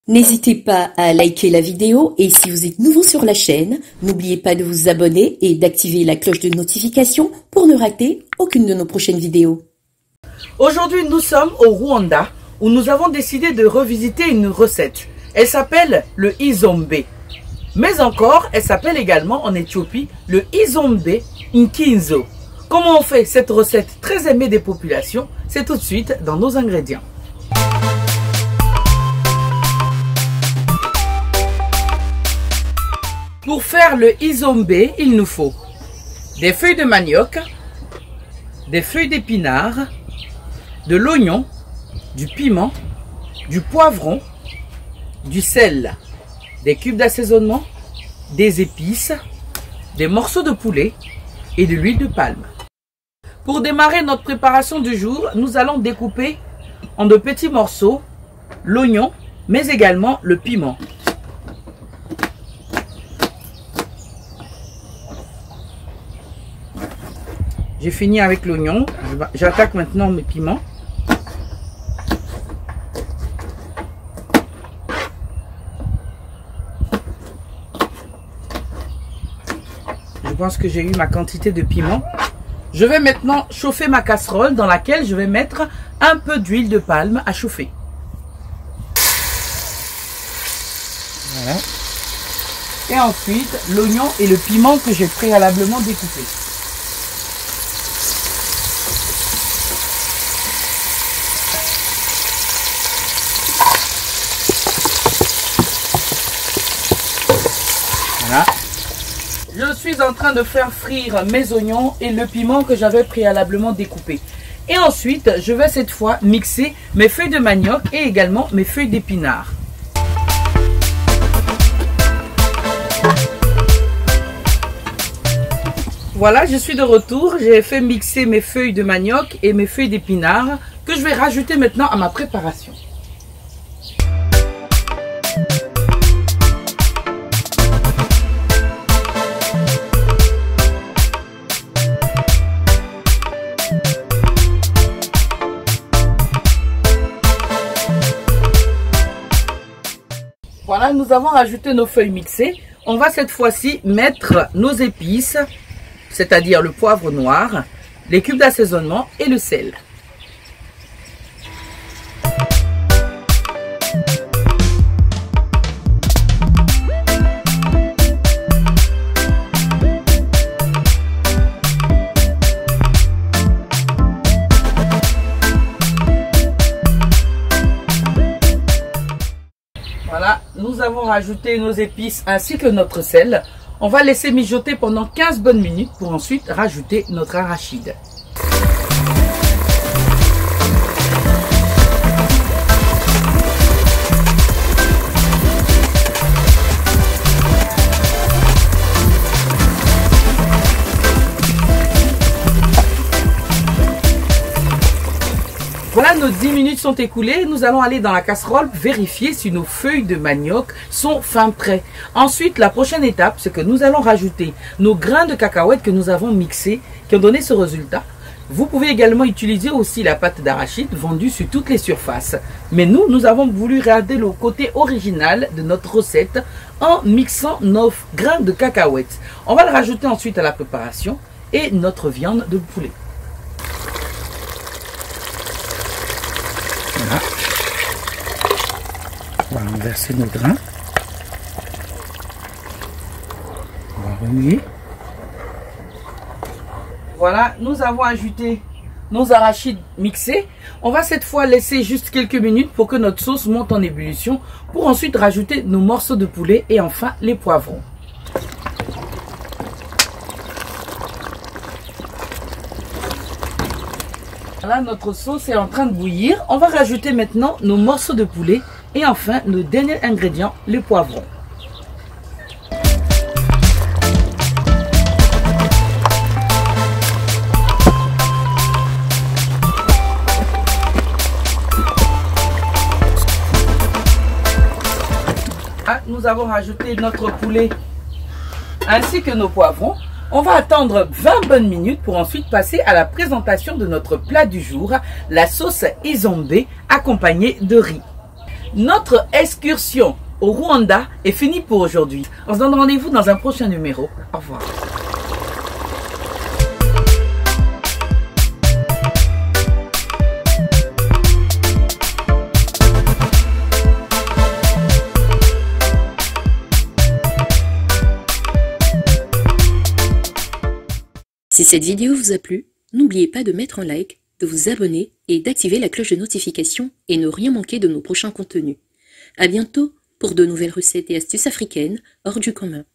N'hésitez pas à liker la vidéo et si vous êtes nouveau sur la chaîne, n'oubliez pas de vous abonner et d'activer la cloche de notification pour ne rater aucune de nos prochaines vidéos. Aujourd'hui, nous sommes au Rwanda où nous avons décidé de revisiter une recette. Elle s'appelle le izombe. Mais encore, elle s'appelle également en Éthiopie le izombe inkinzo. Comment on fait cette recette très aimée des populations? C'est tout de suite dans nos ingrédients. Pour faire le izombe, il nous faut des feuilles de manioc, des feuilles d'épinards, de l'oignon, du piment, du poivron, du sel, des cubes d'assaisonnement, des épices, des morceaux de poulet et de l'huile de palme. Pour démarrer notre préparation du jour, nous allons découper en de petits morceaux l'oignon, mais également le piment. J'ai fini avec l'oignon, j'attaque maintenant mes piments. Je pense que j'ai eu ma quantité de piment. Je vais maintenant chauffer ma casserole dans laquelle je vais mettre un peu d'huile de palme à chauffer. Voilà. Et ensuite, l'oignon et le piment que j'ai préalablement découpé. Voilà. Je suis en train de faire frire mes oignons et le piment que j'avais préalablement découpé. Et ensuite, je vais cette fois mixer mes feuilles de manioc et également mes feuilles d'épinards. Voilà, je suis de retour. J'ai fait mixer mes feuilles de manioc et mes feuilles d'épinards que je vais rajouter maintenant à ma préparation. Voilà, nous avons rajouté nos feuilles mixées. On va cette fois-ci mettre nos épices, c'est-à-dire le poivre noir, les cubes d'assaisonnement et le sel. Voilà, nous avons rajouté nos épices ainsi que notre sel. On va laisser mijoter pendant 15 bonnes minutes pour ensuite rajouter notre arachide. Voilà, nos 10 minutes sont écoulées. Nous allons aller dans la casserole vérifier si nos feuilles de manioc sont fin prêtes. Ensuite, la prochaine étape, c'est que nous allons rajouter nos grains de cacahuètes que nous avons mixés, qui ont donné ce résultat. Vous pouvez également utiliser aussi la pâte d'arachide vendue sur toutes les surfaces. Mais nous avons voulu garder le côté original de notre recette en mixant nos grains de cacahuètes. On va le rajouter ensuite à la préparation et notre viande de poulet. Voilà. On va renverser nos grains. On va remuer. Voilà, nous avons ajouté nos arachides mixés. On va cette fois laisser juste quelques minutes pour que notre sauce monte en ébullition pour ensuite rajouter nos morceaux de poulet et enfin les poivrons. Voilà, notre sauce est en train de bouillir. On va rajouter maintenant nos morceaux de poulet et enfin nos derniers ingrédients, les poivrons. Nous avons rajouté notre poulet ainsi que nos poivrons. On va attendre 20 bonnes minutes pour ensuite passer à la présentation de notre plat du jour, la sauce izombe accompagnée de riz. Notre excursion au Rwanda est finie pour aujourd'hui. On se donne rendez-vous dans un prochain numéro. Au revoir. Si cette vidéo vous a plu, n'oubliez pas de mettre un like, de vous abonner et d'activer la cloche de notification et ne rien manquer de nos prochains contenus. À bientôt pour de nouvelles recettes et astuces africaines hors du commun.